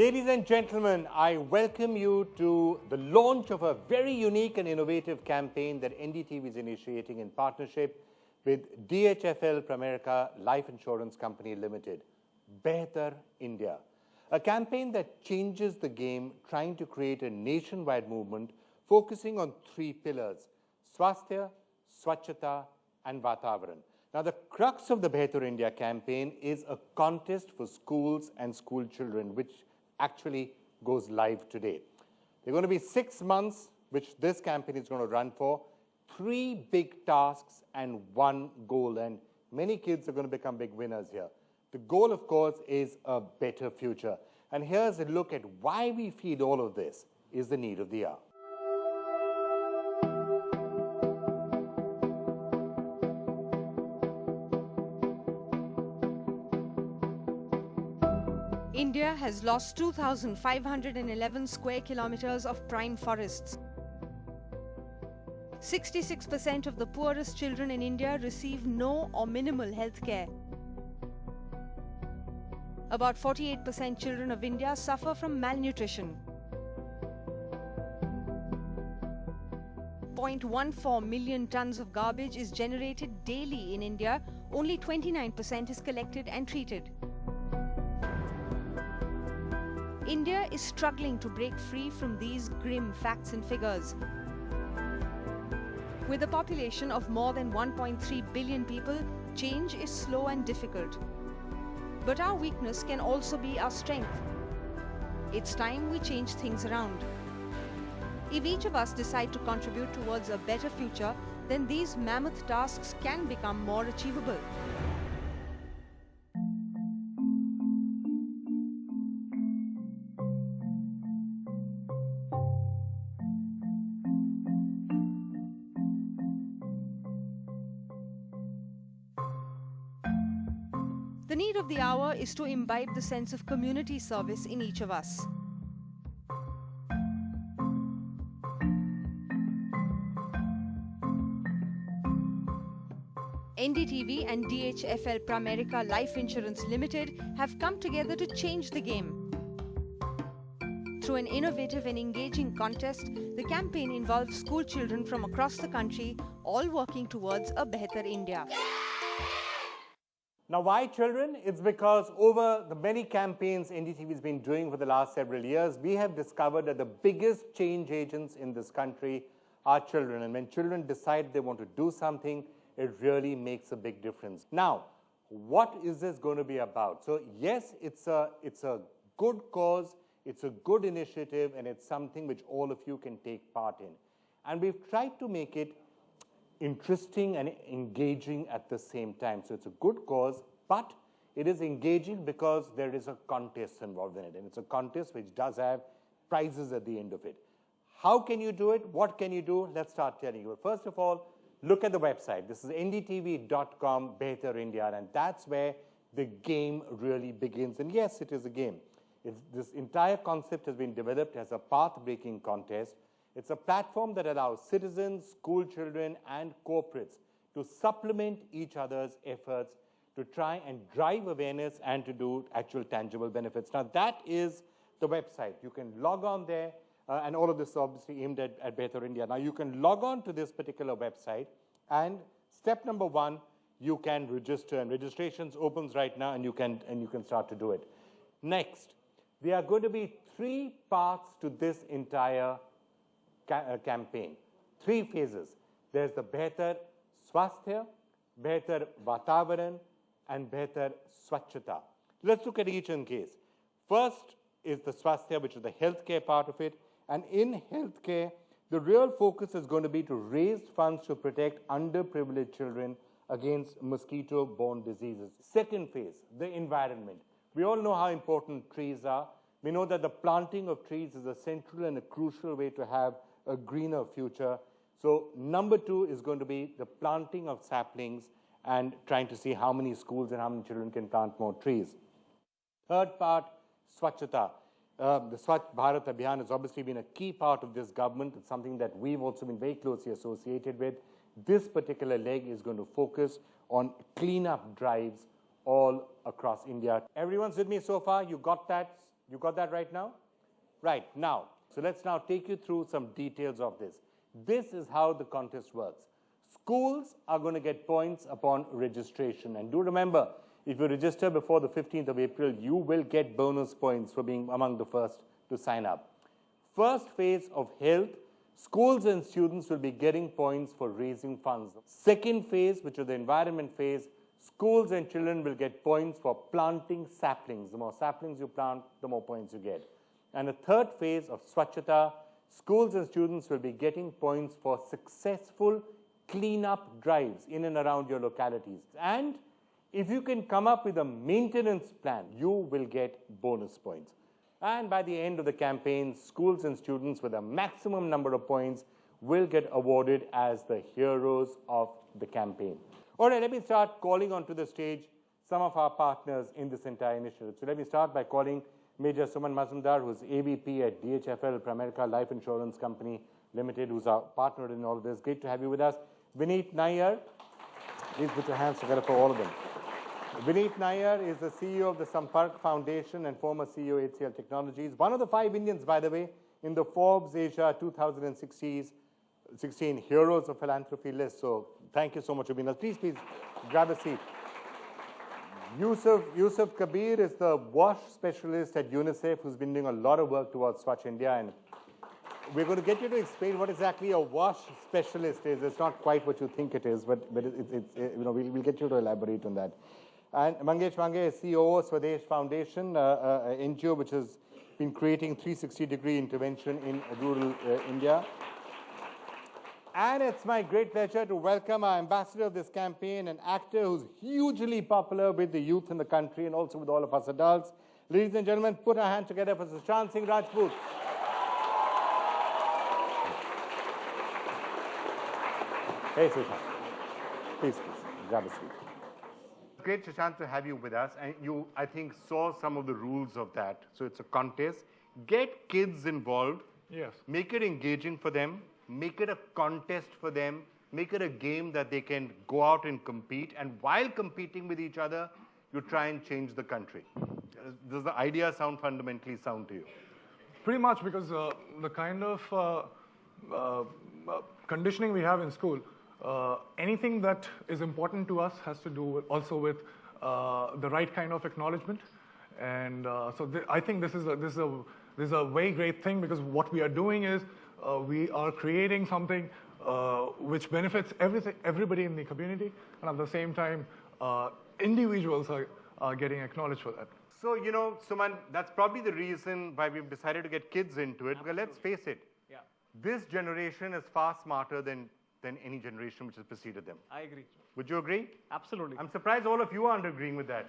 Ladies and gentlemen, I welcome you to the launch of a very unique and innovative campaign that NDTV is initiating in partnership with DHFL Pramerica Life Insurance Company Limited, Behtar India. A campaign that changes the game, trying to create a nationwide movement focusing on three pillars: Swasthya, Swachhata and Vatavaran. Now, the crux of the Behtar India campaign is a contest for schools and school children, which actually goes live today. There are going to be 6 months, which this campaign is going to run for, 3 big tasks and 1 goal, and many kids are going to become big winners here. The goal, of course, is a better future. And here's a look at why we feel all of this is the need of the hour. India has lost 2,511 square kilometers of prime forests. 66% of the poorest children in India receive no or minimal health care. About 48% children of India suffer from malnutrition. 0.14 million tons of garbage is generated daily in India. Only 29% is collected and treated. India is struggling to break free from these grim facts and figures. With a population of more than 1.3 billion people, change is slow and difficult. But our weakness can also be our strength. It's time we change things around. If each of us decide to contribute towards a better future, then these mammoth tasks can become more achievable. The need of the hour is to imbibe the sense of community service in each of us. NDTV and DHFL Pramerica Life Insurance Limited have come together to change the game. Through an innovative and engaging contest, the campaign involves school children from across the country, all working towards a Behtar India. Now, why children? It's because over the many campaigns NDTV has been doing for the last several years, we have discovered that the biggest change agents in this country are children. And when children decide they want to do something, it really makes a big difference. Now, what is this going to be about? So, yes, it's a good cause, it's a good initiative, and it's something which all of you can take part in. And we've tried to make it interesting and engaging at the same time. So it's a good cause, but it is engaging because there is a contest involved in it. And it's a contest which does have prizes at the end of it. How can you do it? What can you do? Let's start telling you. First of all, look at the website. This is ndtv.com, Behtar India, and that's where the game really begins. And yes, it is a game. This entire concept has been developed as a path-breaking contest. It's a platform that allows citizens, school children, and corporates to supplement each other's efforts to try and drive awareness and to do actual tangible benefits. Now, that is the website. You can log on there, and all of this is obviously aimed at Behtar India. Now, you can log on to this particular website, and step number 1, you can register. And registrations opens right now, and you can start to do it. Next, there are going to be 3 parts to this entire campaign. 3 phases. There's the Behtar Swasthya, Behtar Vatavaran, and Behtar Swachhata. Let's look at each in case. First is the Swasthya, which is the healthcare part of it. And in healthcare, the real focus is going to be to raise funds to protect underprivileged children against mosquito-borne diseases. Second phase, the environment. We all know how important trees are. We know that the planting of trees is a central and a crucial way to have a greener future. So number 2 is going to be the planting of saplings and trying to see how many schools and how many children can plant more trees. Third part, Swachhata. The Swachh Bharat Abhiyan has obviously been a key part of this government. It's something that we've also been very closely associated with. This particular leg is going to focus on cleanup drives all across India. Everyone's with me so far? You got that? You got that right now? Right, now. So let's now take you through some details of this. This is how the contest works. Schools are going to get points upon registration. And do remember, if you register before the 15th of April, you will get bonus points for being among the first to sign up. First phase of health, schools and students will be getting points for raising funds. Second phase, which is the environment phase, schools and children will get points for planting saplings. The more saplings you plant, the more points you get. And the third phase of Swachhata, schools and students will be getting points for successful cleanup drives in and around your localities. And if you can come up with a maintenance plan, you will get bonus points. And by the end of the campaign, schools and students with a maximum number of points will get awarded as the heroes of the campaign. All right, let me start calling onto the stage some of our partners in this entire initiative. So let me start by calling Major Suman Mazumdar, who's AVP at DHFL Pramerica Life Insurance Company Limited, who's our partner in all of this. Great to have you with us. Vineet Nair, please put your hands together for all of them. Vineet Nair is the CEO of the Sampark Foundation and former CEO HCL Technologies. One of the 5 Indians, by the way, in the Forbes Asia 2016 Heroes of Philanthropy list. So thank you so much for being here. Please grab a seat. Yusuf Kabir is the WASH specialist at UNICEF, who's been doing a lot of work towards Swachh India, and we're going to get you to explain what exactly a WASH specialist is. It's not quite what you think it is, but we'll get you to elaborate on that. And Mangesh Wange is CEO of Swadesh Foundation, an NGO which has been creating 360-degree intervention in rural India. And it's my great pleasure to welcome our ambassador of this campaign, an actor who's hugely popular with the youth in the country and also with all of us adults. Ladies and gentlemen, put our hands together for Sushant Singh Rajput. Hey, Sushant. Please, grab a seat. Great, Sushant, to have you with us. And you, I think, saw some of the rules of that. So it's a contest. Get kids involved. Yes. Make it engaging for them. Make it a contest for them. Make it a game that they can go out and compete. And while competing with each other, you try and change the country. Does the idea sound fundamentally sound to you? Pretty much, because the kind of conditioning we have in school, anything that is important to us has to do also with the right kind of acknowledgement. And I think this is a very great thing, because what we are doing is we are creating something which benefits everybody in the community, and at the same time, individuals are getting acknowledged for that. So, you know, Suman, that's probably the reason why we've decided to get kids into it. Because let's face it, this generation is far smarter than any generation which has preceded them. I agree. Would you agree? Absolutely. I'm surprised all of you aren't agreeing with that.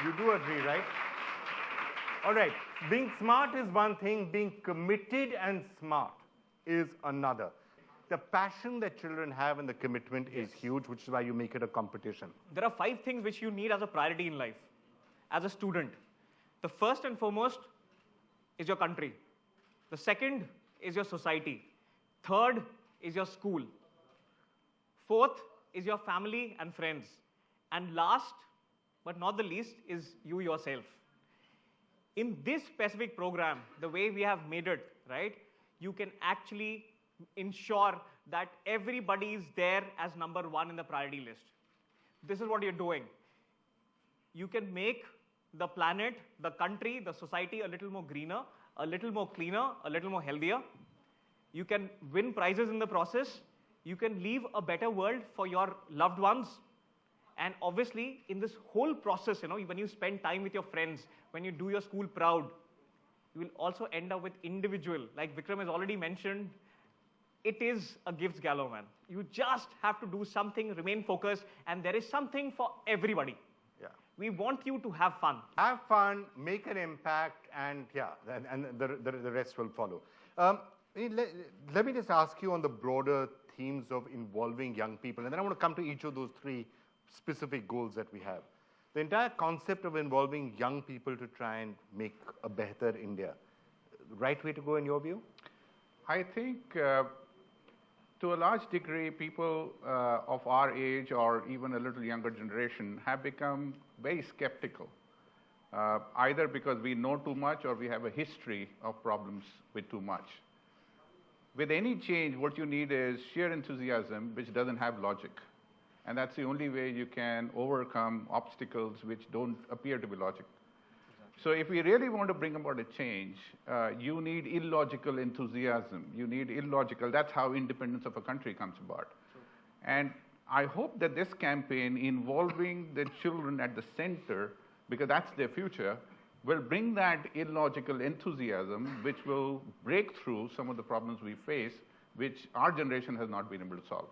You do agree, right? All right. Being smart is one thing. Being committed and smart is another. The passion that children have and the commitment is huge, which is why you make it a competition. There are 5 things which you need as a priority in life, as a student. The first and foremost is your country. The second is your society. Third is your school. Fourth is your family and friends. And last, but not the least, is you yourself. In this specific program, the way we have made it, right, you can actually ensure that everybody is there as number 1 in the priority list. This is what you're doing. You can make the planet, the country, the society a little more greener, a little more cleaner, a little more healthier. You can win prizes in the process. You can leave a better world for your loved ones. And obviously, in this whole process, you know, when you spend time with your friends, when you do your school proud, you will also end up with individual. Like Vikram has already mentioned, it is a gifts galore, man. You just have to do something, remain focused, and there is something for everybody. Yeah. We want you to have fun. Have fun, make an impact, and the rest will follow. Let me just ask you on the broader themes of involving young people, and then I want to come to each of those 3 specific goals that we have. The entire concept of involving young people to try and make a Behtar India, right way to go in your view? I think to a large degree, people of our age or even a little younger generation have become very skeptical either because we know too much or we have a history of problems with too much. With any change, what you need is sheer enthusiasm, which doesn't have logic. And that's the only way you can overcome obstacles which don't appear to be logical. So if we really want to bring about a change, you need illogical enthusiasm. You need illogical, that's how independence of a country comes about. And I hope that this campaign involving the children at the center, because that's their future, will bring that illogical enthusiasm which will break through some of the problems we face, which our generation has not been able to solve.